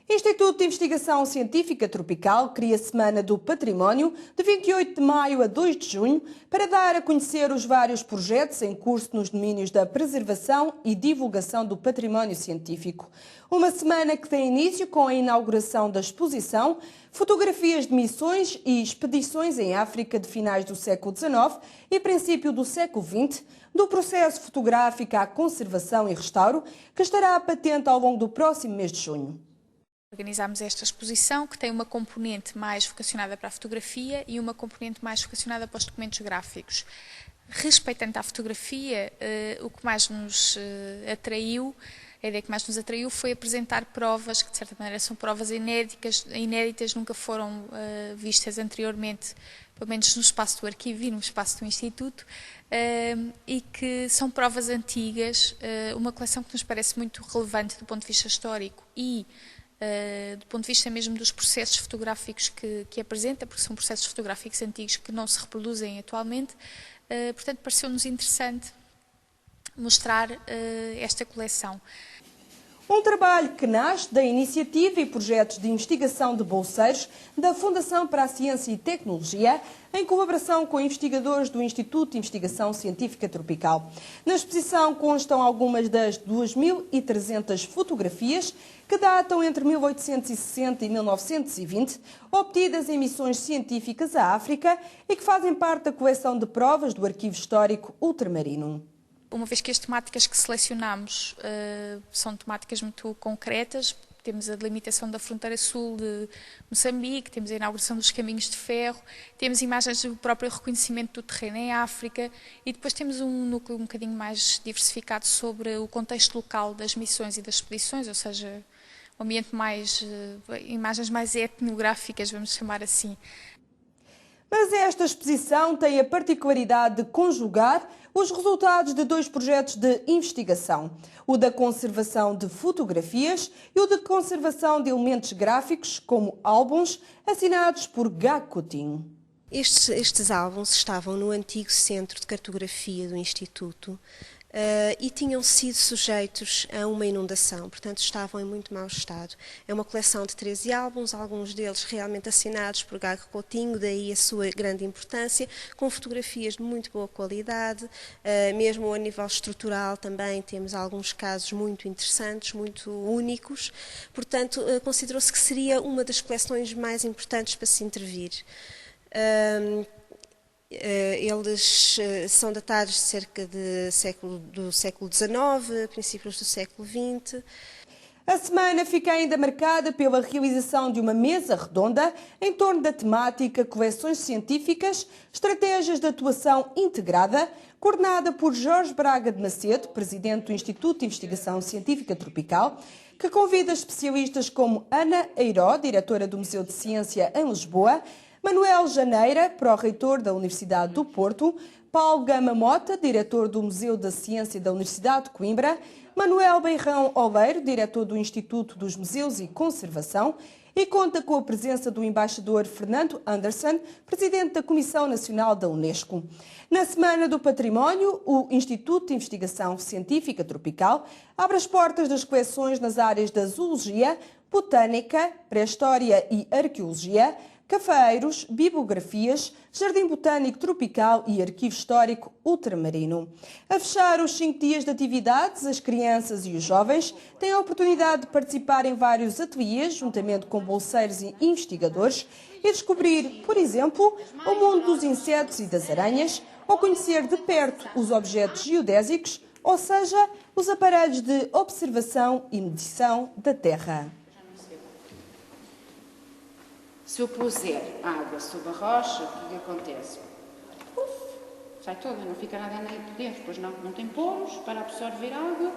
Instituto de Investigação Científica Tropical cria a Semana do Património de 28 de maio a 2 de junho para dar a conhecer os vários projetos em curso nos domínios da preservação e divulgação do património científico. Uma semana que tem início com a inauguração da exposição Fotografias de Missões e Expedições em África de finais do século XIX e princípio do século XX, do processo fotográfico à conservação e restauro, que estará patente ao longo do próximo mês de junho. Organizámos esta exposição que tem uma componente mais vocacionada para a fotografia e uma componente mais vocacionada para os documentos gráficos. Respeitando à fotografia, o que mais nos atraiu, a ideia que mais nos atraiu foi apresentar provas que de certa maneira são provas inéditas, nunca foram vistas anteriormente, pelo menos no espaço do arquivo e no espaço do Instituto, e que são provas antigas, uma coleção que nos parece muito relevante do ponto de vista histórico e do ponto de vista mesmo dos processos fotográficos que apresenta, porque são processos fotográficos antigos que não se reproduzem atualmente, portanto pareceu-nos interessante mostrar esta coleção. Um trabalho que nasce da iniciativa e projetos de investigação de bolseiros da Fundação para a Ciência e Tecnologia, em colaboração com investigadores do Instituto de Investigação Científica Tropical. Na exposição constam algumas das 2.300 fotografias que datam entre 1860 e 1920, obtidas em missões científicas à África e que fazem parte da coleção de provas do Arquivo Histórico Ultramarino. Uma vez que as temáticas que selecionamos são temáticas muito concretas, temos a delimitação da fronteira sul de Moçambique, temos a inauguração dos caminhos de ferro, temos imagens do próprio reconhecimento do terreno em África e depois temos um núcleo um bocadinho mais diversificado sobre o contexto local das missões e das expedições, ou seja, um ambiente mais, imagens mais etnográficas, vamos chamar assim. Mas esta exposição tem a particularidade de conjugar os resultados de dois projetos de investigação, o da conservação de fotografias e o de conservação de elementos gráficos, como álbuns assinados por Gago Coutinho. Estes álbuns estavam no antigo Centro de Cartografia do Instituto e tinham sido sujeitos a uma inundação, portanto estavam em muito mau estado. É uma coleção de 13 álbuns, alguns deles realmente assinados por Gago Coutinho, daí a sua grande importância, com fotografias de muito boa qualidade, mesmo a nível estrutural também temos alguns casos muito interessantes, muito únicos, portanto considerou-se que seria uma das coleções mais importantes para se intervir. Eles são datados de cerca do século XIX, princípios do século XX. A semana fica ainda marcada pela realização de uma mesa redonda em torno da temática Coleções Científicas, Estratégias de Atuação Integrada, coordenada por Jorge Braga de Macedo, presidente do Instituto de Investigação Científica Tropical, que convida especialistas como Ana Eiró, diretora do Museu de Ciência em Lisboa, Manuel Janeira, pró-reitor da Universidade do Porto, Paulo Gama Mota, diretor do Museu da Ciência da Universidade de Coimbra, Manuel Beirão Oleiro, diretor do Instituto dos Museus e Conservação, e conta com a presença do embaixador Fernando Anderson, presidente da Comissão Nacional da Unesco. Na Semana do Património, o Instituto de Investigação Científica Tropical abre as portas das coleções nas áreas da zoologia, botânica, pré-história e arqueologia, cafeeiros, bibliografias, Jardim Botânico Tropical e Arquivo Histórico Ultramarino. A fechar os 5 dias de atividades, as crianças e os jovens têm a oportunidade de participar em vários ateliês, juntamente com bolseiros e investigadores, e descobrir, por exemplo, o mundo dos insetos e das aranhas, ou conhecer de perto os objetos geodésicos, ou seja, os aparelhos de observação e medição da Terra. Se eu puser água sobre a rocha, o que acontece? Sai toda, não fica nada nem por dentro, pois não tem poros para absorver água